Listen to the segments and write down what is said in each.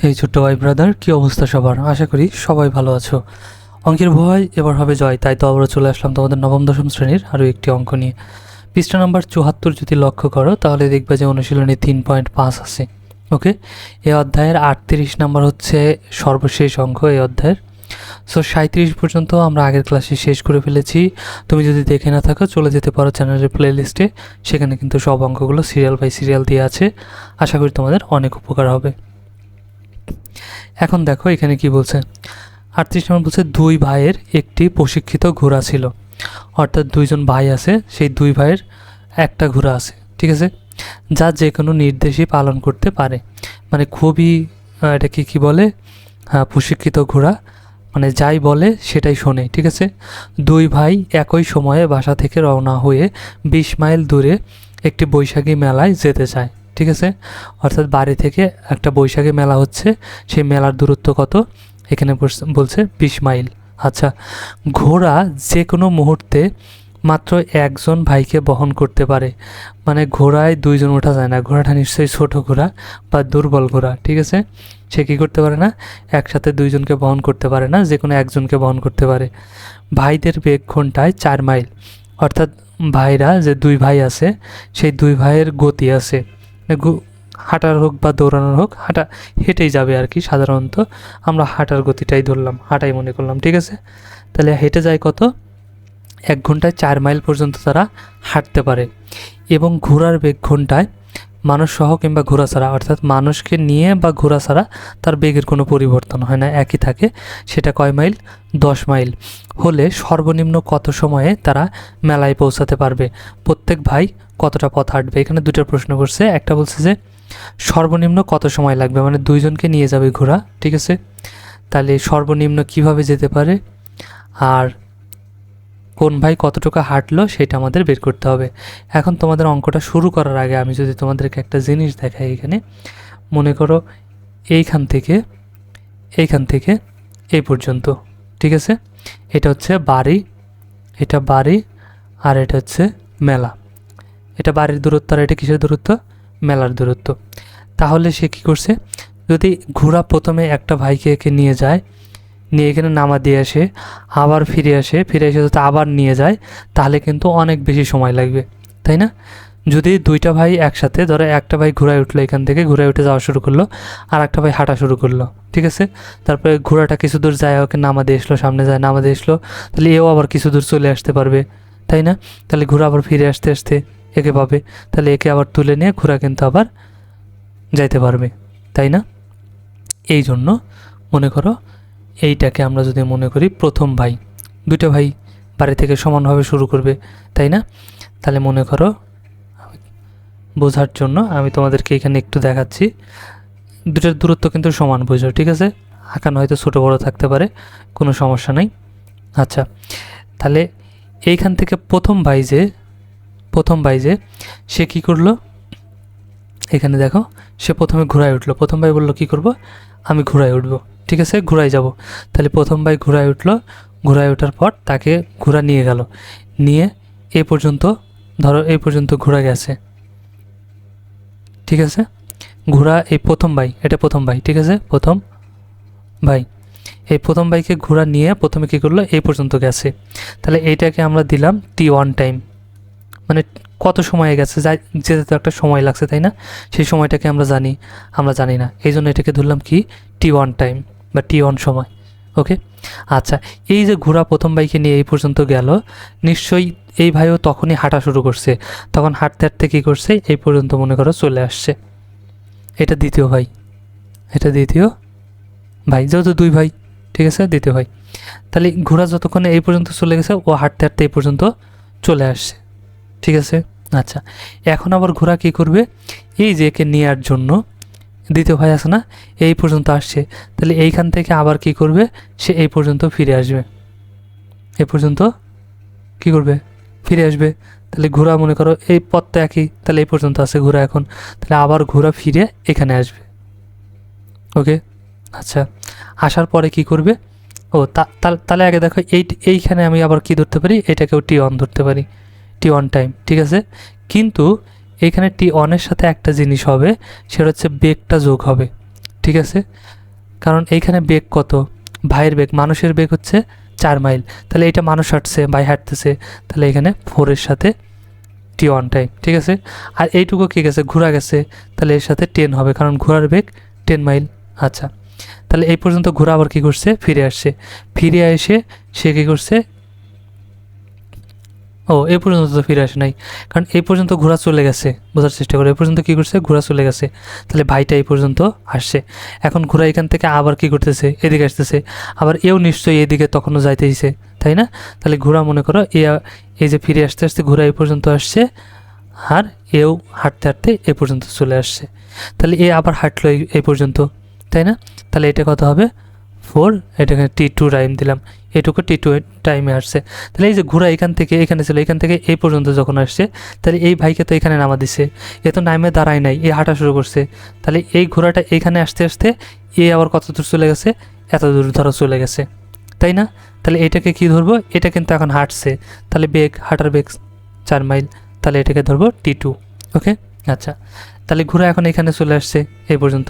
এই ছোট্ট ভাই ব্রাদার, কি অবস্থা সবার? আশা করি সবাই ভালো আছো। অঙ্কের ভয় এবার হবে জয়, তাই তো আবারও চলে আসলাম তোমাদের নবম দশম শ্রেণীর আরও একটি অঙ্ক নিয়ে। পৃষ্ঠা নাম্বার ৭৪ যদি লক্ষ্য করো তাহলে দেখবে যে অনুশীলনী ৩.৫ আছে। ওকে, এই অধ্যায়ের ৩৮ নাম্বার হচ্ছে সর্বশেষ অঙ্ক এই অধ্যায়ের। সো ৩৭ পর্যন্ত আমরা আগের ক্লাসে শেষ করে ফেলেছি। তুমি যদি দেখে না থাকো চলে যেতে পারো চ্যানেলের প্লে লিস্টে, সেখানে কিন্তু সব অঙ্কগুলো সিরিয়াল বাই সিরিয়াল দিয়ে আছে। আশা করি তোমাদের অনেক উপকার হবে। এখন দেখো এখানে কি বলছে, ৩৮ নম্বর বলছে দুই ভাইয়ের একটি প্রশিক্ষিত ঘোড়া ছিল। অর্থাৎ দুইজন ভাই আছে, সেই দুই ভাইয়ের একটা ঘোড়া আছে, ঠিক আছে, যা যে কোনো নির্দেশই পালন করতে পারে। মানে খুবই এটাকে কি বলে, প্রশিক্ষিত ঘোড়া, মানে যাই বলে সেটাই শোনে, ঠিক আছে। দুই ভাই একই সময়ে বাসা থেকে রওনা হয়ে ২০ মাইল দূরে একটি বৈশাখী মেলায় যেতে চায়, ঠিক আছে। অর্থাৎ বাড়ি থেকে একটা বৈশাখী মেলা হচ্ছে, সেই মেলার দূরত্ব কত, এখানে বলছে ২০ মাইল। আচ্ছা, ঘোড়া যে কোনো মুহূর্তে মাত্র একজন ভাইকে বহন করতে পারে। মানে ঘোড়ায় দুইজন ওঠা যায় না, ঘোড়াটা নিশ্চয়ই ছোটো ঘোড়া বা দুর্বল ঘোড়া, ঠিক আছে। সে কী করতে পারে না, একসাথে দুইজনকে বহন করতে পারে না, যে কোনো একজনকে বহন করতে পারে। ভাইদের বেগ ঘন্টায় ৪ মাইল। অর্থাৎ ভাইরা যে দুই ভাই আছে, সেই দুই ভাইয়ের গতি আছে, হাঁটার হোক বা দৌড়ানোর হোক, হেঁটেই যাবে আর কি। সাধারণত আমরা হাঁটার গতিটাই ধরলাম, হাঁটাই মনে করলাম, ঠিক আছে। তাহলে হেঁটে যায় কত, 1 ঘন্টায় ৪ মাইল পর্যন্ত তারা হাঁটতে পারে। এবং ঘোড়ার বেগ ঘন্টায় মানুষ সহ কিংবা ঘোড়া ছাড়া, অর্থাৎ মানুষকে নিয়ে বা ঘোড়া ছাড়া তার বেগের কোনো পরিবর্তন হয় না, একই থাকে। সেটা কয় মাইল, 10 মাইল হলে সর্বনিম্ন কত সময়ে তারা মেলায় পৌঁছাতে পারবে? প্রত্যেক ভাই কতটা পথ হাঁটবে? এখানে দুটো প্রশ্ন করছে। একটা বলছে যে সর্বনিম্ন কত সময় লাগবে, মানে দুইজনকে নিয়ে যাবে ঘোড়া, ঠিক আছে। তাহলে সর্বনিম্ন কিভাবে যেতে পারে আর কোন ভাই কতটুকু হাঁটলো সেটা আমাদের বের করতে হবে। এখন তোমাদের অঙ্কটা শুরু করার আগে আমি যদি তোমাদেরকে একটা জিনিস দেখাই, এখানে মনে করো এইখান থেকে এই পর্যন্ত, ঠিক আছে। এটা হচ্ছে বাড়ি, এটা বাড়ি, আর এটা হচ্ছে মেলা। এটা বাড়ির দূরত্ব আর এটা কিসের দূরত্ব, মেলার দূরত্ব। তাহলে সে কী করছে, যদি ঘোড়া প্রথমে একটা ভাইকে একে নিয়ে যায়, নিয়ে এখানে নামা দিয়ে আসে, আবার ফিরে এসে যদি আবার নিয়ে যায়, তাহলে কিন্তু অনেক বেশি সময় লাগবে, তাই না? যদি দুইটা ভাই একসাথে, ধরো একটা ভাই ঘোড়ায় উঠলো, এখান থেকে ঘোড়ায় উঠে যাওয়া শুরু করলো, আর একটা ভাই হাঁটা শুরু করলো, ঠিক আছে। তারপরে ঘোড়াটা কিছু দূর যায়, ওকে নামা দিয়ে আসলো, সামনে যায়, নামা দিয়ে আসলো, তাহলে এও আবার কিছু দূর চলে আসতে পারবে, তাই না? তাহলে ঘোড়া আবার ফিরে আসতে আসতে একে পাবে, তাহলে একে আবার তুলে নিয়ে ঘোড়া কিন্তু আবার যাইতে পারবে, তাই না? এই জন্য মনে করো এইটাকে আমরা যদি মনে করি প্রথম ভাই, দুটো ভাই বাড়ি থেকে সমানভাবে শুরু করবে, তাই না? তাহলে মনে করো, বোঝার জন্য আমি তোমাদেরকে এখানে একটু দেখাচ্ছি, দুটোর দূরত্ব কিন্তু সমান, বুঝো, ঠিক আছে। আঁকানো হয়তো ছোটো বড়ো থাকতে পারে, কোনো সমস্যা নেই। আচ্ছা, তাহলে এইখান থেকে প্রথম ভাই যে সে কী করলো, এখানে দেখো, সে প্রথমে ঘোড়ায় উঠলো। প্রথম ভাই বললো কী করব, আমি ঘোড়ায় উঠবো, ঠিক আছে, ঘোড়ায় যাব। তাহলে প্রথম ভাই ঘোড়ায় উঠলো, ঘোড়ায় ওঠার পর তাকে ঘোড়া নিয়ে গেল, নিয়ে এই পর্যন্ত, ধরো এই পর্যন্ত ঘোড়া গেছে, ঠিক আছে। ঘোড়া এই প্রথম ভাই, এটা প্রথম ভাই, ঠিক আছে, প্রথম ভাই, এই প্রথম ভাইকে ঘোড়া নিয়ে প্রথমে কী করলো, এই পর্যন্ত গেছে। তাহলে এইটাকে আমরা দিলাম T1 টাইম, মানে কত সময়ে গেছে, যেতে তো একটা সময় লাগছে, তাই না? সেই সময়টাকে আমরা জানি না, এই জন্য এটাকে ধরলাম কি, T1 টাইম বা T1 সময়। ওকে, আচ্ছা, এই যে ঘোড়া প্রথম ভাইকে নিয়ে এই পর্যন্ত গেল, নিশ্চয়ই এই ভাইও তখনই হাঁটা শুরু করছে, তখন হাঁটতে হাঁটতে কী করছে, এই পর্যন্ত মনে করো চলে আসছে। এটা দ্বিতীয় ভাই, যেহেতু দুই ভাই, ঠিক আছে, দ্বিতীয় ভাই। তাহলে ঘোড়া যতক্ষণে এই পর্যন্ত চলে গেছে, ও হাঁটতে হাঁটতে এই পর্যন্ত চলে আসছে, ঠিক আছে। আচ্ছা, এখন আবার ঘোড়া কী করবে, এই যে একে নেওয়ার জন্য দ্বিতীয় ভাই আছে না, এই পর্যন্ত আসছে, তাহলে এইখান থেকে আবার কি করবে, সে এই পর্যন্ত ফিরে আসবে, এই পর্যন্ত কি করবে, ফিরে আসবে। তাহলে ঘোড়া মনে করো এই পথটা একই, তাহলে এই পর্যন্ত আছে ঘোড়া, এখন তাহলে আবার ঘোড়া ফিরে এখানে আসবে। ওকে, আচ্ছা, আসার পরে কি করবে, ও তাহলে আগে দেখো এইখানে আমি আবার কি ধরতে পারি, এটাকেও T1 ধরতে পারি, T1 টাইম, ঠিক আছে। কিন্তু এইখানে T1-এর সাথে একটা জিনিস হবে, সেটা হচ্ছে বেগটা যোগ হবে, ঠিক আছে, কারণ এইখানে বেগ কত, ভাইয়ের বেগ, মানুষের বেগ হচ্ছে 4 মাইল, তাহলে এটা মানুষ হাঁটছে, ভাই হাঁটতেছে, তাহলে এখানে 4-এর সাথে t1 টাইম। ঠিক আছে, আর এইটুকু কী গেছে, ঘোরা গেছে, তাহলে এর সাথে 10 হবে, কারণ ঘোরার বেগ 10 মাইল। আচ্ছা, তাহলে এই পর্যন্ত ঘোরা আবার কী করছে, ফিরে আসছে, ফিরে এসে সে কী করছে, ও এই পর্যন্ত তো ফিরে আসে নাই, কারণ এই পর্যন্ত ঘোরা চলে গেছে, বোঝার চেষ্টা করে, এই পর্যন্ত কী করছে, ঘোরা চলে গেছে, তাহলে ভাইটা এই পর্যন্ত আসছে। এখন ঘোরা এখান থেকে আবার কী করতেছে, এদিকে আসতেছে, আবার এও নিশ্চয়ই এদিকে তখনও যাইতেইছে, তাই না? তাহলে ঘোরা মনে করো এই যে ফিরে আসতে আসতে ঘোরা এই পর্যন্ত আসছে, আর এও হাঁটতে হাঁটতে এ পর্যন্ত চলে আসছে, তাহলে এ আবার হাঁটলো এই পর্যন্ত, তাই না? তাহলে এটা কত হবে, 4, এটাকে t2 টাইম দিলাম, এটুকু t2 টাইমে আসছে। তাহলে এই যে ঘোরা এখান থেকে এখানে ছিল, এখান থেকে এই পর্যন্ত যখন আসছে, তাহলে এই ভাইকে তো এখানে নামা দিছে, এ তো নামে দাঁড়ায় নাই, এ হাঁটা শুরু করছে, তাহলে এই ঘোড়াটা এইখানে আসতে আসতে এ আবার কত দূর চলে গেছে, এত দূর ধরো চলে গেছে, তাই না? তাহলে এটাকে কি ধরবো, এটা কিন্তু এখন হাঁটছে, তাহলে বেগ, হাঁটার বেগ 4 মাইল, তাহলে এটাকে ধরবো t2। ওকে, আচ্ছা, তাহলে ঘোড়া এখন এখানে চলে আসছে এই পর্যন্ত,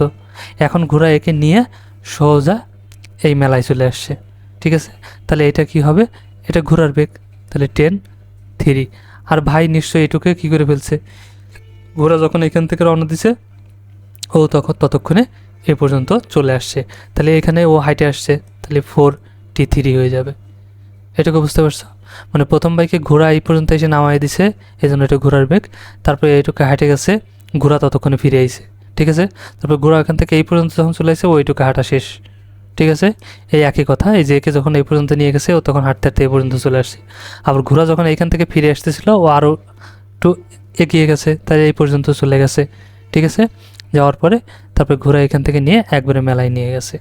এখন ঘোড়া একে নিয়ে সোজা এই মেলায় চলে আসছে। ঠিক আছে, তাহলে এটা কি হবে, এটা ঘোড়ার বেগ, তাহলে 10-3, আর ভাই নিশ্চয়ই এটুকে কী করে ফেলছে, ঘোড়া যখন এখান থেকে রওনা দিছে ও ততক্ষণে এ পর্যন্ত চলে আসছে, তাহলে এখানে ও হাইটে আসছে, তাহলে 4t3 হয়ে যাবে। এটুকু বুঝতে পারছো, মানে প্রথম বাইকে ঘোড়া এই পর্যন্ত এসে নামাই দিছে, এই জন্য এটা ঘোড়ার বেগ, তারপরে এইটুকু হাঁটে গেছে, ঘোড়া ততক্ষণে ফিরে আইছে। ঠিক আছে, তারপর ঘোড়া এখান থেকে এই পর্যন্ত যখন চলে আসছে ওইটুকু হাঁটা শেষ। ঠিক আছে, এই একই কথা, এই যে একে যখন এই পর্যন্ত নিয়ে গেছে ও তখন হাঁটতে হাঁটতে এই পর্যন্ত চলে আসছে, আবার ঘোড়া যখন এইখান থেকে ফিরে আসতেছিল ও আরও একটু এগিয়ে গেছে, তাই এই পর্যন্ত চলে গেছে। ঠিক আছে, যাওয়ার পরে তারপরে ঘোড়া এখান থেকে নিয়ে একবারে মেলায় নিয়ে গেছে।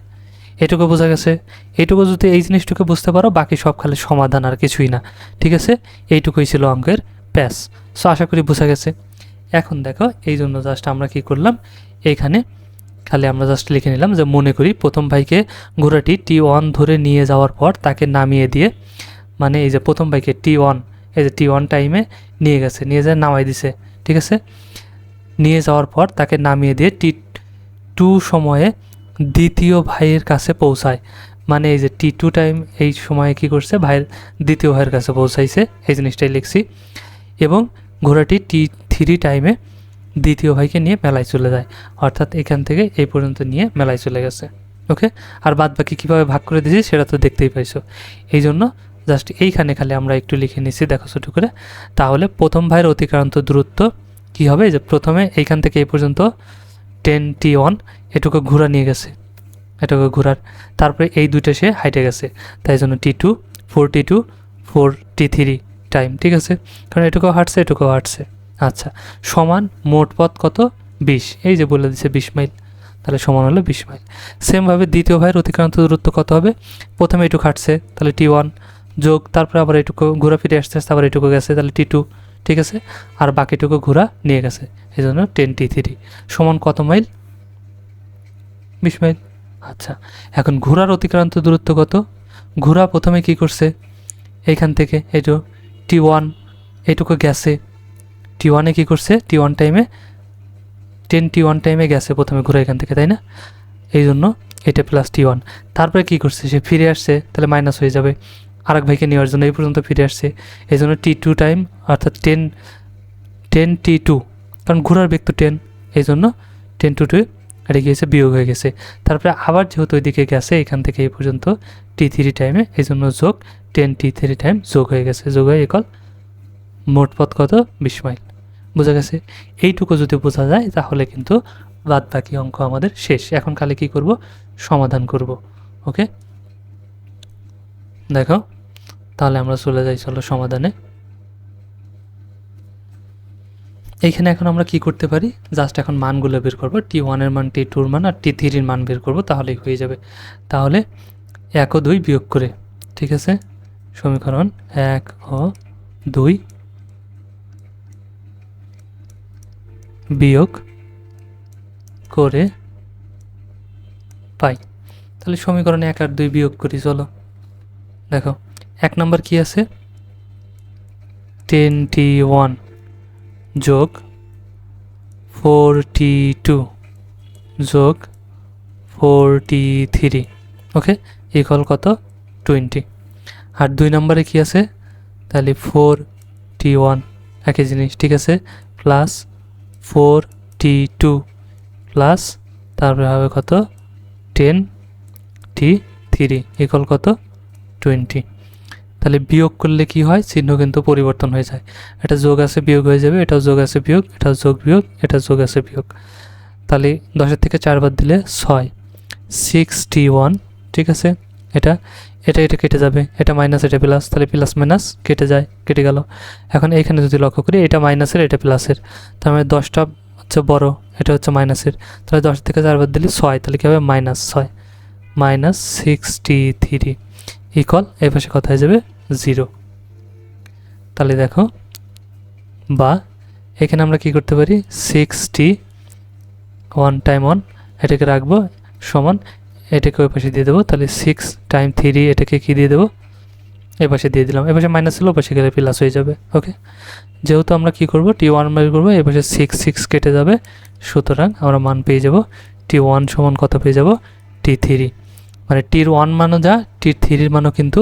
এটুকু বোঝা গেছে, এইটুকু যদি এই জিনিসটুকু বুঝতে পারো, বাকি সব খালি সমাধান আর কিছুই না। ঠিক আছে, এইটুকুই ছিল অঙ্কের প্যাস। সো আশা করি বোঝা গেছে। এখন দেখো, এই জন্য জাস্ট আমরা কি করলাম, এইখানে খালি আমরা জাস্ট লিখে নিলাম যে মনে করি প্রথম ভাইকে ঘোড়াটি t1 ধরে নিয়ে যাওয়ার পর তাকে নামিয়ে দিয়ে, মানে এই যে প্রথম ভাইকে t1, এই যে t1 টাইমে নিয়ে গেছে, নিয়ে যায় নামাই দিছে। ঠিক আছে, নিয়ে যাওয়ার পর তাকে নামিয়ে দিয়ে t2 সময়ে দ্বিতীয় ভাইয়ের কাছে পৌঁছায়, মানে এই যে t2 টাইম এই সময়ে কি করছে, ভাইয়ের দ্বিতীয় ভাইয়ের কাছে পৌঁছাইছে, এই জিনিসটাই লিখছি। এবং ঘোড়াটি t3 টাইমে দ্বিতীয় ভাইকে নিয়ে মেলায় চলে যায়, অর্থাৎ এখান থেকে এই পর্যন্ত নিয়ে মেলায় চলে গেছে। ওকে, আর বাদ বাকি কীভাবে ভাগ করে দিয়েছি সেটা তো দেখতেই পাইছো। এই জন্য জাস্ট এইখানে খালি আমরা একটু লিখে নিচ্ছি, দেখো ছোটো করে। তাহলে প্রথম ভাইয়ের অতিক্রান্ত দূরত্ব কী হবে, যে প্রথমে এইখান থেকে এই পর্যন্ত 10t1 এটুকু ঘোড়া নিয়ে গেছে, এটুকু ঘোরার, তারপরে এই দুইটা সে হাইটে গেছে, তাই জন্য t2, 4t2, 4t3 টাইম। ঠিক আছে, কারণ এটুকু হাঁটছে, এটুকু হাঁটছে। আচ্ছা, সমান মোট পথ কত, 20, এই যে বলে দিচ্ছে 20 মাইল, তাহলে সমান হলো 20 মাইল। সেমভাবে দ্বিতীয় ভাইয়ের অতিক্রান্ত দূরত্ব কত হবে, প্রথমে এটুকু হাঁটছে, তাহলে t1 যোগ, তারপরে আবার এটুকু ঘোরা ফিরে আসতে আসতে আবার এটুকু গেছে, তাহলে t2। ঠিক আছে, আর বাকিটুকু ঘোরা নিয়ে গেছে, এই জন্য 10t3 সমান কত মাইল, 20 মাইল। আচ্ছা, এখন ঘোড়ার অতিক্রান্ত দূরত্ব কত, ঘোড়া প্রথমে কি করছে, এইখান থেকে এইটু t1 এইটুকু গেছে, t1-এ কী করছে, t1 টাইমে 10t1 টাইমে গেছে প্রথমে ঘোরা এখান থেকে, তাই না? এই জন্য এটা প্লাস t1, তারপরে কী করছে, সে ফিরে আসছে, তাহলে মাইনাস হয়ে যাবে, আরেক ভাইকে নেওয়ার জন্য এই পর্যন্ত ফিরে আসছে, এই জন্য t2 টাইম, অর্থাৎ 10t2, কারণ ঘোড়ার বেগ তো 10, এই জন্য 10 এটা গিয়েছে বিয়োগ হয়ে গেছে, তারপরে আবার যেহেতু ওইদিকে গেছে এখান থেকে এই পর্যন্ত t3 টাইমে, এই জন্য যোগ 10t3 টাইম যোগ হয়ে গেছে, যোগ হয়ে ইকুয়াল মোট পথ কত, 20 মাইল। বোঝা গেছে? এইটুকু যদি বোঝা যায় তাহলে কিন্তু বাদ বাকি অঙ্ক আমাদের শেষ। এখন খালি কি করব, সমাধান করব। ওকে, দেখো তাহলে আমরা চলে যাই, চলো সমাধানে। এইখানে এখন আমরা কি করতে পারি, জাস্ট এখন মানগুলো বের করব, t1-এর মান, t2-র মান আর t3-র মান বের করব, তাহলেই হয়ে যাবে। তাহলে 1 ও 2 বিয়োগ করে, ঠিক আছে, সমীকরণ 1 ও 2 বিয়োগ করে পাই। তাহলে সমীকরণে 1 আর 2 বিয়োগ করি, চলো। দেখো 1 নম্বর কি আছে, 10t1 যোগ 4t2 যোগ 43, ওকে, ইকুয়াল কত 20। আর 2 নম্বরে কি আছে, তাহলে 41, একই জিনিস, ঠিক আছে, প্লাস 42 প্লাস তারপরে হবে কত 10t3 ইকুয়াল কত 20। তাহলে বিয়োগ করলে কি হয়, চিহ্ন কিন্তু পরিবর্তন হয়ে যায়, এটা যোগ আছে বিয়োগ হয়ে যাবে, এটাও যোগ আছে বিয়োগ, এটাও যোগ বিয়োগ, এটা যোগ আছে বিয়োগ। তাহলে 10 থেকে 4 বাদ দিলে 6, 61, ঠিক আছে, এটা এটা এটা কেটে যাবে, এটা মাইনাস এটা প্লাস, তাহলে প্লাস মাইনাস কেটে যায়, কেটে গেল। এখন এখানে যদি লক্ষ্য করি এটা মাইনাসের এটা প্লাসের, তার মানে 10টা হচ্ছে বড়, এটা হচ্ছে মাইনাসের, তাহলে 10 থেকে 4 বাদ দিলে 6, তাহলে কী হবে -6 -63 ইকুয়াল এই পাশে কত হয়ে যাবে 0। তাহলে দেখো, বা এখানে আমরা কি করতে পারি 61 টাইম 1 এটাকে রাখবো সমান, এটাকে ওই পাশে দিয়ে দেবো, তাহলে 6 টাইম 3 এটাকে কি দিয়ে দেবো এ পাশে দিয়ে দিলাম, এ পাশে মাইনাস ছিল, ও পাশে গেলে প্লাস হয়ে যাবে, ওকে। যেহেতু আমরা কি করব t1 বের করবো, এ পাশে 6 কেটে যাবে, সুতরাং আমরা মান পেয়ে যাব t1 সমান কত পেয়ে যাব t3, মানে টির 1 মানও যা টির 3 মানও কিন্তু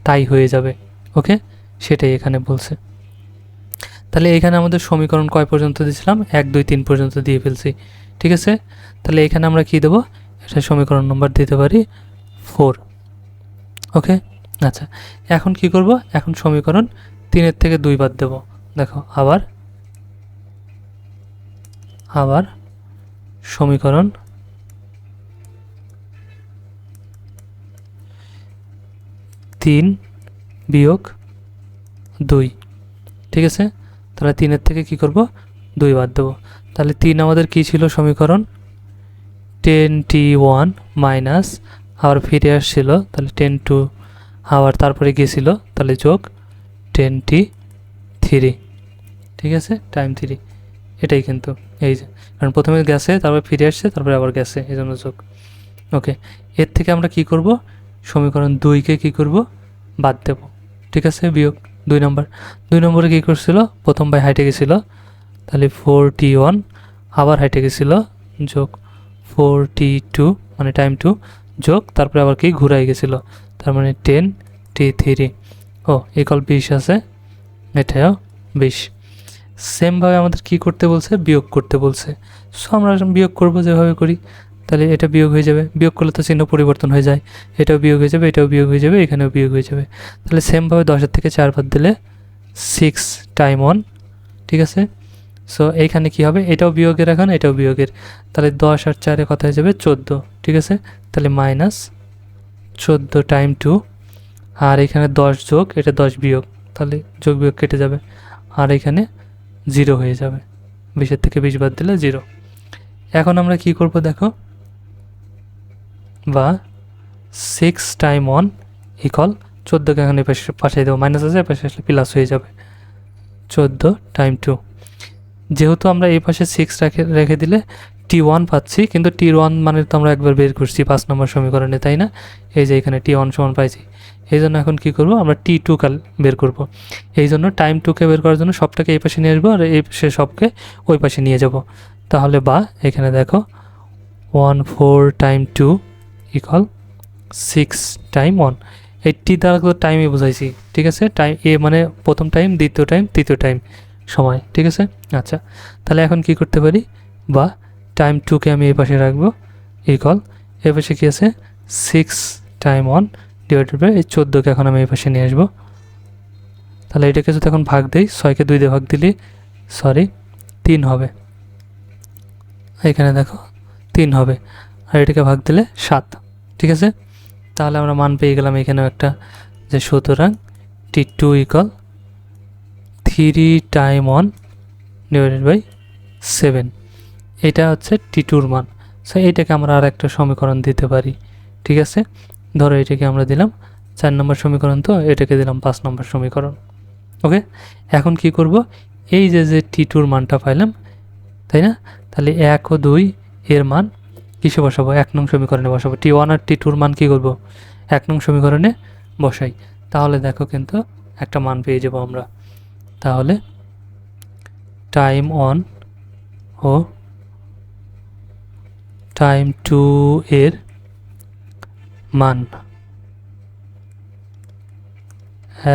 তাই হয়ে যাবে, ওকে, সেটাই এখানে বলছে। তাহলে এখানে আমাদের সমীকরণ কয় পর্যন্ত দিয়েছিলাম, 1 2 3 পর্যন্ত দিয়ে ফেলছি, ঠিক আছে। তাহলে এখানে আমরা কি দেবো, এটা সমীকরণ নম্বর দিতে পারি 4, ওকে। আচ্ছা, এখন কি করব, এখন সমীকরণ 3 থেকে 2 বাদ দেব। দেখো আবার সমীকরণ 3 বিয়োগ 2, ঠিক আছে। তাহলে 3 থেকে কি করব 2 বাদ দেবো, তাহলে 3 আমাদের কি ছিল সমীকরণ 10t1 মাইনাস আবার ফিরে আসছিল, তাহলে 10 আবার তারপরে গিয়েছিল, তাহলে যোগ 10t3, ঠিক আছে, টাইম 3, এটাই কিন্তু এই যে, কারণ প্রথমে গেছে তারপরে ফিরে আসছে তারপরে আবার গেছে, এই জন্য যোগ, ওকে। এর থেকে আমরা কি করব, সমীকরণ 2কে কি করব বাদ দেব, ঠিক আছে, বিয়োগ 2 নম্বরে কী করছিল, প্রথম বাই হাইটে গেছিল, তাহলে 4t1 আবার হাইটে গেছিল, যোগ 4t2 মানে টাইম 2 যোগ তারপরে আবার কি ঘুরাই গেছিলো, তার মানে 10t3 ও ইকুয়াল 20 আছে, এটাও 20। সেমভাবে আমাদের কি করতে বলছে, বিয়োগ করতে বলছে, সো আমরা বিয়োগ করব যেভাবে করি, তাহলে এটা বিয়োগ হয়ে যাবে, বিয়োগ করলে তো চিহ্ন পরিবর্তন হয়ে যায়, এটাও বিয়োগ হয়ে যাবে, এটাও বিয়োগ হয়ে যাবে, এখানেও বিয়োগ হয়ে যাবে। তাহলে সেমভাবে 10 থেকে 4 বাদ দিলে 6 টাইম 1, ঠিক আছে। সো এইখানে কি হবে, এটাও বিয়োগের, এখন এটাও বিয়োগের, তাহলে 10 আর 4 কত হয়ে যাবে 14, ঠিক আছে। তাহলে -14 টাইম 2, আর এখানে 10 যোগ এটা 10 বিয়োগ, তাহলে যোগ বিয়োগ কেটে যাবে, আর এখানে 0 হয়ে যাবে, 20 থেকে 20 বাদ দিলে 0। এখন আমরা কি করব দেখো, বা 6 টাইম 1 ইকুয়াল 14কে এখানে পাঠিয়ে দেবো, মাইনাস আছে পাশে আসলে প্লাস হয়ে যাবে, 14 টাইম 2। যেহেতু আমরা এই পাশে 6 রেখে দিলে t1 পাচ্ছি, কিন্তু t1 মানে তো আমরা একবার বের করছি 5 নম্বর সমীকরণে, তাই না, এই যে এখানে t1 সমান পাইছি, এই জন্য এখন কী করবো, আমরা t2 কাল বের করব। এই জন্য টাইম 2কে বের করার জন্য সবটাকে এই পাশে নিয়ে আসবো, আর এই পাশে সবকে ওই পাশে নিয়ে যাব। তাহলে বা এখানে দেখো 14 টাইম 2 ইকুয়াল 6 টাইম 1, এই টি দ্বারা তো টাইমই বোঝাইছি, ঠিক আছে, টাইম এ মানে প্রথম টাইম, দ্বিতীয় টাইম, তৃতীয় টাইম সময়, ঠিক আছে। আচ্ছা, তাহলে এখন কি করতে পারি, বা টাইম 2কে আমি এই পাশে রাখবো, ইকুয়াল এই পাশে কী আছে 6 টাইম 1 ডিভাইডেড বাই এই 14কে এখন আমি এই পাশে নিয়ে আসবো। তাহলে এটাকে যদি এখন ভাগ দিই, 6কে 2 দিয়ে ভাগ দিলে 3 হবে, এখানে দেখো 3 হবে, আর এটাকে ভাগ দিলে 7, ঠিক আছে। তাহলে আমরা মান পেয়ে গেলাম এখানেও একটা, যে সুতরাং t2 equal 3 time 1 divided by 7, এটা হচ্ছে t2র মান। সো এইটাকে আমরা আর একটা সমীকরণ দিতে পারি, ঠিক আছে। ধরো এটাকে আমরা দিলাম 4 নম্বর সমীকরণ, তো এটাকে দিলাম 5 নম্বর সমীকরণ, ওকে। এখন কি করব, এই যে t2র মানটা পাইলাম, তাই না, তাহলে 1 ও 2 এর মান কিসে বসাবো, 1 নং সমীকরণে বসাবো, t1 আর t2র মান কী করবো 1 নং সমীকরণে বসাই, তাহলে দেখো কিন্তু একটা মান পেয়ে যাবো আমরা। তাহলে টাইম 1 ও টাইম 2 এর মান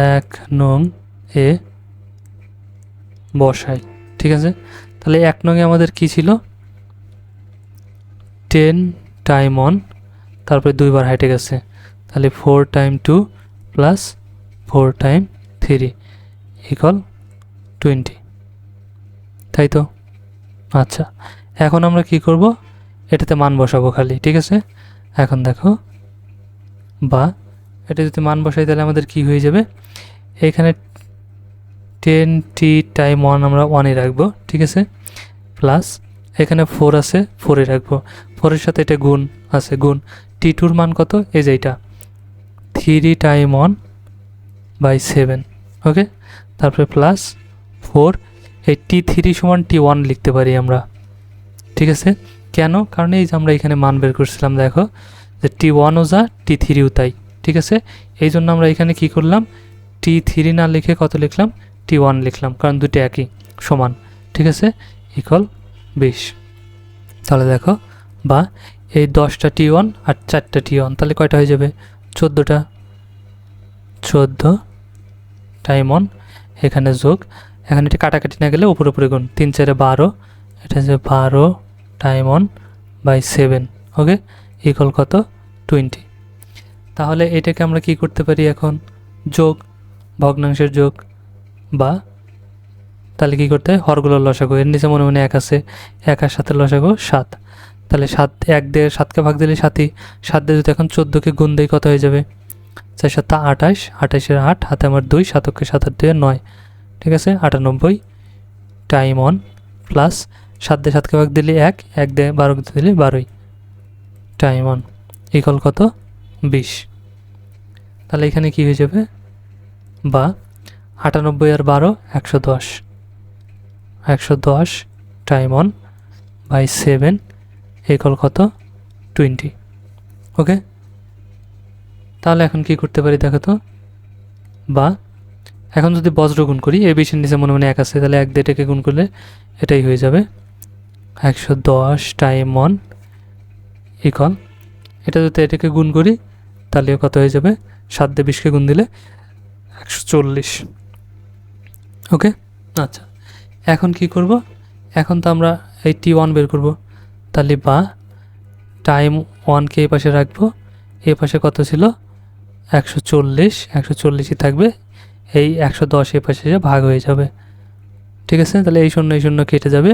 1 নং এ বসাই। ঠিক আছে, তাহলে 1 নং এ আমাদের কি ছিল, 10 টাইম 1, তারপরে 2 বার হাইটে গেছে, তাহলে 4 টাইম 2 প্লাস 4 টাইম 3 ইকুয়াল 20, তাই তো? আচ্ছা, এখন আমরা কি করব, এটাতে মান বসাবো খালি। ঠিক আছে, এখন দেখো, বা এটা যদি মান বসাই তাহলে আমাদের কি হয়ে যাবে, এখানে 10t টাইম 1 আমরা 1-এ রাখবো। ঠিক আছে, প্লাস এখানে 4 আছে, 4-এ রাখবো, 4-এর সাথে এটা গুণ আছে, গুণ t2-র মান কত, এই যে এটা 3 টাইম 1/7। ওকে, তারপরে প্লাস 4, এই t3 সমান t1 লিখতে পারি আমরা। ঠিক আছে, কেন, কারণ এই যে আমরা এখানে মান বের করছিলাম, দেখো যে t1ও যা t3ও তাই। ঠিক আছে, এই জন্য আমরা এখানে কি করলাম, t3 না লিখে কত লিখলাম, t1 লিখলাম, কারণ দুটো একই সমান। ঠিক আছে, ইকুয়াল 20। তাহলে দেখো, বা এই 10টা t1 আর 4টা t1, তাহলে কয়টা হয়ে যাবে, 14টা, 14 টাইম 1, এখানে যোগ, এখানে এটা কাটাকাটি না গেলে উপরে উপরে গুণ, 3 4 12, এটা হচ্ছে 12 টাইম 1/7। ওকে, ইকুয়াল কত, 20। তাহলে এটাকে আমরা কি করতে পারি এখন, যোগ, ভগ্নাংশের যোগ, বা তাহলে কি করতে হয়, হরগুলোর লসাগু, এর নিচে মনে মনে 1 আছে, 1 আর 7-এর লসাগু 7, তাহলে 7 1 দিয়ে 7কে ভাগ দিলে 7ই, 7 দিয়ে যদি এখন 14কে গুণ দেই কত হয়ে যাবে, 4 7 28, 28-এর 8, হাতে আমার 2, 7কে 7 আর 2 9। ঠিক আছে, 98 টাইম 1 প্লাস 7 দিয়ে 7কে ভাগ দিলে 1, 1 দিয়ে 12কে দিলে 12 টাইম 1 ইকুয়াল কত, 20। তাহলে এখানে কি হয়ে যাবে, বা 98 আর 12 110, 110 টাইম 1/7 ইকুয়াল কত, 20। ওকে, তাহলে এখন কি করতে পারি দেখো তো, বা এখন যদি বজ্র গুণ করি, এই 20-এর নিচে মনে মনে 1 আছে, তাহলে 1 দিয়ে এটাকে গুণ করলে এটাই হয়ে যাবে 110 টাইম 1 ইকুয়াল, এটা যদি এটাকে গুণ করি তাহলে কত হয়ে যাবে, 7 দিয়ে 20কে গুণ দিলে 140। ওকে, আচ্ছা, এখন কি করব, এখন তো আমরা এই t1 বের করব, তাহলে বা টাইম 1কে এই পাশে রাখবো, এই পাশে কত ছিল, 140, 140ই থাকবে, এই 110 এই পাশে ভাগ হয়ে যাবে। ঠিক আছে, তাহলে এই 0 এই 0 কেটে যাবে,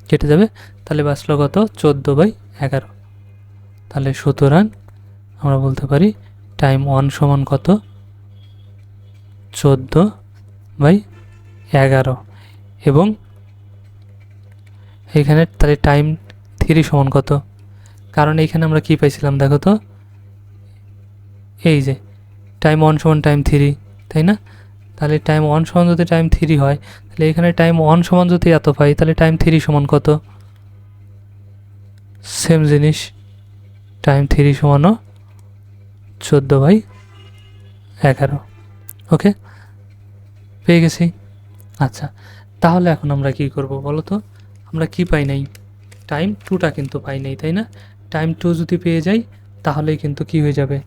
কেটে যাবে, তাহলে বাঁচলো কত, 14/11। তাহলে সুতরাং আমরা বলতে পারি টাইম 1 সমান কত, 14/11, এবং এখানে তাহলে টাইম 3 সমান কত, কারণ এইখানে আমরা কি পাইছিলাম দেখো তো, এই যে টাইম 1 সমান টাইম 3, তাই না? তাহলে টাইম 1 সমান যদি টাইম 3 হয়, তাহলে এখানে টাইম 1 সমান যদি এত পাই, তাহলে টাইম 3 সমান কত, সেম জিনিস, টাইম 3 সমানও 14/11। ওকে, পেয়ে গেছি। আচ্ছা, তাহলে এখন আমরা কি করব বলো তো, আমরা কি পাই নাই, টাইম 2টা কিন্তু পাই নাই, তাই না? টাইম 2 যদি পেয়ে যাই তাহলেই কিন্তু কি হয়ে যাবে,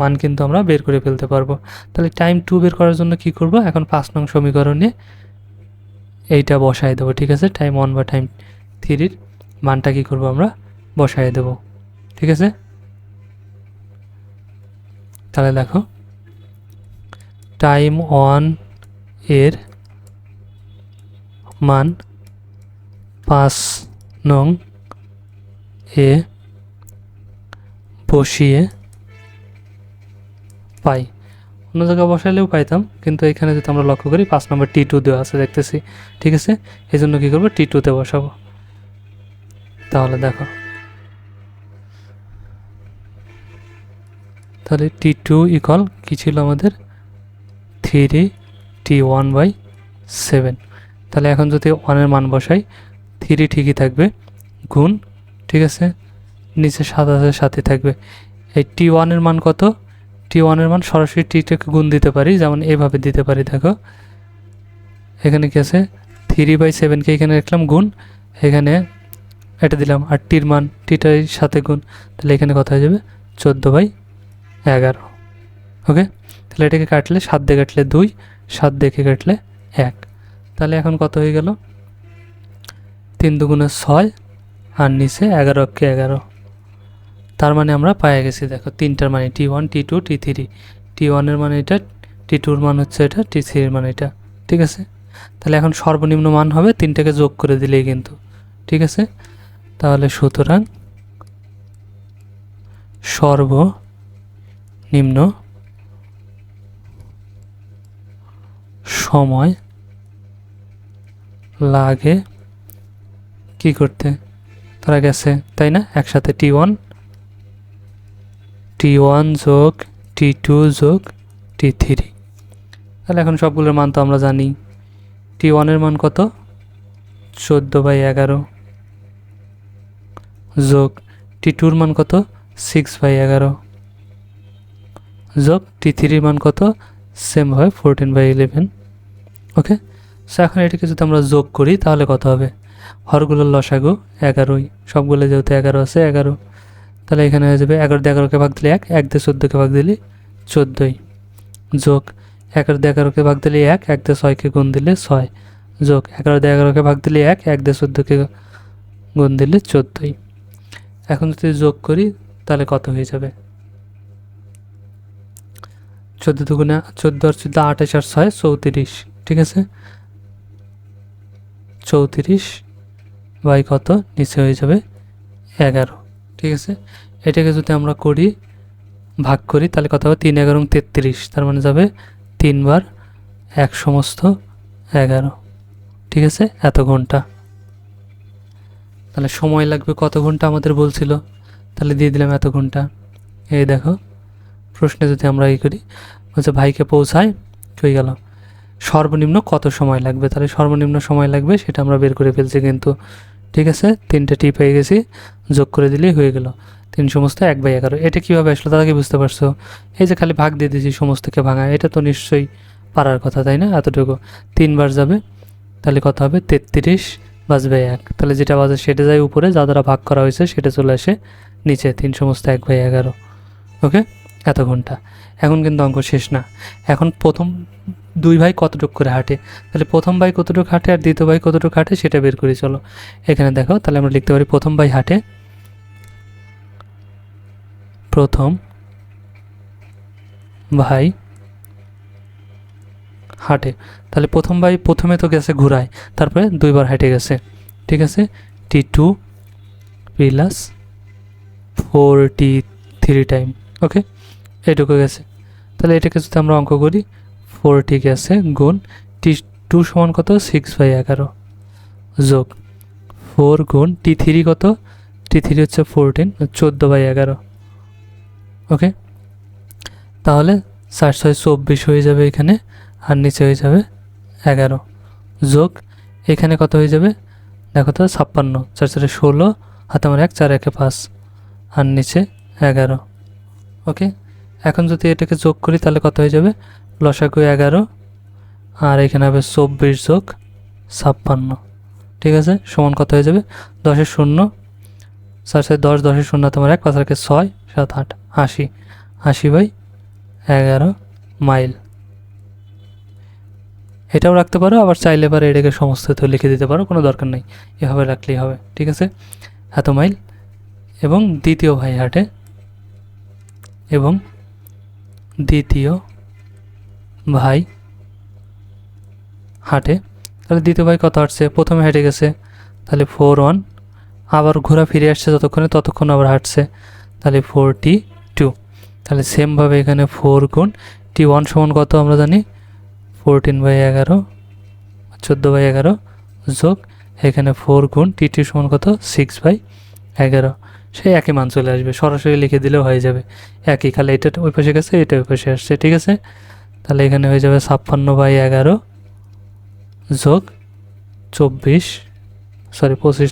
মান কিন্তু আমরা বের করে ফেলতে পারবো। তাহলে টাইম 2 বের করার জন্য কি করব, এখন 5 নং সমীকরণে এইটা বসায় দেবো। ঠিক আছে, টাইম 1 বা টাইম 3-র মানটা কি করব, আমরা বসায় দেব। ঠিক আছে, তাহলে দেখো, টাইম 1 এর মান 5 নং এ বসিয়ে পাই, অন্য জায়গায় বসাইলেও পাইতাম, কিন্তু এখানে যদি আমরা লক্ষ্য করি 5 নম্বর t2 দেওয়া আছে দেখতেছি। ঠিক আছে, এই জন্য কী করবো, t2-তে বসাবো। তাহলে দেখো, তাহলে t2 ইকুয়াল কী ছিল আমাদের, 3t1/7। তাহলে এখন যদি 1-এর মান বসাই, 3 ঠিকই থাকবে, গুণ, ঠিক আছে, নিচে 7 আছে, 7ই থাকবে। এই t1-এর মান কত, t1-এর মান সরাসরি t-টাকে গুণ দিতে পারি, যেমন এভাবে দিতে পারি। দেখো এখানে কি আছে, 3/7কে এখানে রাখলাম গুণ, এখানে এটা দিলাম, আর টির মান টিটার সাথে গুণ, তাহলে এখানে কত হয়ে যাবে 14/11। ওকে, তাহলে এটাকে কাটলে 7 দিয়ে কাটলে 2, 7 দিয়ে কাটলে 1, তাহলে এখন কত হয়ে গেল 3 দুগুণে 6 আর নিচে 11 তার মানে আমরা পায়ে গেছি। দেখো তিনটার মানে T1 T2 T3, T1 এর মানে এটা, T2 এর মান হচ্ছে এটা, T3 এর মানে এটা। ঠিক আছে, তাহলে এখন সর্বনিম্ন মান হবে 3টাকে যোগ করে দিলেই কিন্তু। ঠিক আছে, তাহলে সুতরাং সর্বনিম্ন সময় লাগে কি করতে, তারা গেছে তাই না একসাথে T1 যোগ T2 যোগ T3। তাহলে এখন সবগুলোর মান তো আমরা জানি। T1 এর মান কত 14/11 যোগ T2 এর মান কত 6/11 যোগ T3 এর মান কত সেম হয় 14/11। ওকে, সো এখন এটাকে যদি আমরা যোগ করি তাহলে কত হবে, হরগুলোর লসাগু 11, সবগুলো যেহেতু 11 আছে 11, তাহলে এখানে হয়ে যাবে 11 দিয়ে 11কে ভাগ দিলে 1, 1 দিয়ে 14কে ভাগ দিলে 14, যোগ 11 দিয়ে 11কে ভাগ দিলে 1, 1 দিয়ে 6কে গুণ দিলে 6, যোগ 11 দিয়ে 11কে ভাগ দিলে 1, 1 দিয়ে 14কে গুণ দিলে 14। এখন যদি যোগ করি তাহলে কত হয়ে যাবে 14 দুগুণে 14 আর 14 28 আর 6 34। ঠিক আছে, 34 বাই কত নিচে হয়ে যাবে 11। ঠিক আছে, এটাকে যদি আমরা করি ভাগ করি তাহলে কত হবে 3 11 33, তার মানে যাবে 3 বার 1 সমস্ত 11। ঠিক আছে, এত ঘন্টা। তাহলে সময় লাগবে কত ঘন্টা আমাদের বলছিল, তাহলে দিয়ে দিলাম এত ঘন্টা। এই দেখো প্রশ্নে যদি আমরা এই করি বলছে ভাইকে পৌঁছায় হয়ে গেল সর্বনিম্ন কত সময় লাগবে, তাহলে সর্বনিম্ন সময় লাগবে সেটা আমরা বের করে ফেলছি কিন্তু। ঠিক আছে, 3টে টি পেয়ে গেছি, যোগ করে দিলেই হয়ে গেল 3 সমস্ত 1/11। এটা কীভাবে আসলো তারা কি বুঝতে পারছো, এই যে খালি ভাগ দিয়ে দিয়েছি সমস্তকে ভাঙা, এটা তো নিশ্চয়ই পারার কথা তাই না, এতটুকু 3 বার যাবে তাহলে কত হবে 33 বাজবে 1, তাহলে যেটা বাজে সেটা যায় উপরে, যা দ্বারা ভাগ করা হয়েছে সেটা চলে আসে নিচে 3 সমস্ত 1/11। ওকে, এত ঘন্টা। এখন কিন্তু অঙ্ক শেষ না, এখন প্রথম 2 ভাই কতটুকু করে হাঁটে, তাহলে প্রথম ভাই কতটুকু হাঁটে আর দ্বিতীয় ভাই কতটুকু হাঁটে সেটা বের করি চলো। এখানে দেখো তাহলে আমরা লিখতে পারি প্রথম ভাই হাঁটে, প্রথম ভাই হাঁটে, তাহলে প্রথম ভাই প্রথমে তো গেছে ঘোরায়, তারপরে 2 বার হেঁটে গেছে। ঠিক আছে, T2 প্লাস 4T3 টাইম। ওকে, এইটুকু গেছে, তাহলে এটাকে যদি আমরা অঙ্ক করি 4T গেছে গুণ T2 সমান কত 6/11 যোগ 4 গুণ T3 কত, T3 হচ্ছে 14, 14/11। ওকে, তাহলে 4 6 24 হয়ে যাবে এখানে, আর নিচে হয়ে যাবে 11 যোগ এখানে কত হয়ে যাবে দেখো তো 56, 4 4 16, হাতে আমার 1, 4 1 5, আর নিচে 11। ওকে, এখন যদি এটাকে যোগ করি তাহলে কত হয়ে যাবে লসাগু 11, আর এখানে হবে 24 যোগ 56। ঠিক আছে, সমান কত হয়ে যাবে 10 0, 4 4 10, 10 0 তোমার 1, 5 6 7 8 80, 80/11 মাইল। এটাও রাখতে পারো, আবার চাইলে পারে এটাকে সমস্ত তো লিখে দিতে পারো, কোনো দরকার নেই, এভাবে রাখলেই হবে। ঠিক আছে, এত মাইল। এবং দ্বিতীয় ভাই হাঁটে, এবং দ্বিতীয় ভাই হাঁটে, তাহলে দ্বিতীয় ভাই কত হাঁটছে, প্রথমে হেঁটে গেছে তাহলে 4 1, আবার ঘোরা ফিরে আসছে ততক্ষণ আবার হাঁটছে, তাহলে 4T2। তাহলে সেমভাবে এখানে 4 গুণ T1 সমান কত আমরা জানি 14/11, 14/11 যোগ এখানে 4 গুণ T2 সমান কত 6/11, সেই একই মান চলে আসবে, সরাসরি লিখে দিলেও হয়ে যাবে একই, খালি এটা ওই পাশে গেছে এটা ওই পাশে আসছে। ঠিক আছে, তাহলে এখানে হয়ে যাবে 56/11 যোগ 25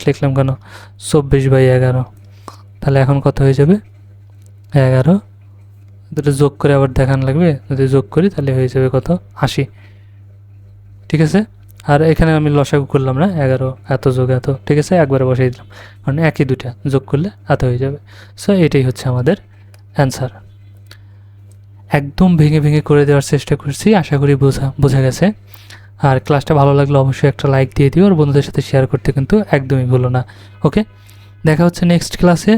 লিখলাম কেন 24/11, তাহলে এখন কত হয়ে যাবে 11, দুটো যোগ করে আবার দেখান লাগবে, যদি যোগ করি তাহলে হয়ে যাবে কত 80। ঠিক আছে, আর এখানে আমি লসাগু করলাম না, 11 এত যোগ এত, ঠিক আছে, একবারে বসাই দিলাম, কারণ একই দুইটা যোগ করলে এত হয়ে যাবে। সো এটাই হচ্ছে আমাদের অ্যান্সার। একদম ভেঙে ভেঙে করে দেওয়ার চেষ্টা করছি, আশা করি বোঝা গেছে। আর ক্লাসটা ভালো লাগলে অবশ্যই একটা লাইক দিয়ে দিও, আর বন্ধুদের সাথে শেয়ার করতে কিন্তু একদমই ভুলো না। ওকে, দেখা হচ্ছে নেক্সট ক্লাসে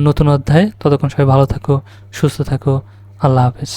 নতুন অধ্যায়ে। ততক্ষণ সবাই ভালো থাকো, সুস্থ থাকো, আল্লাহ হাফেজ।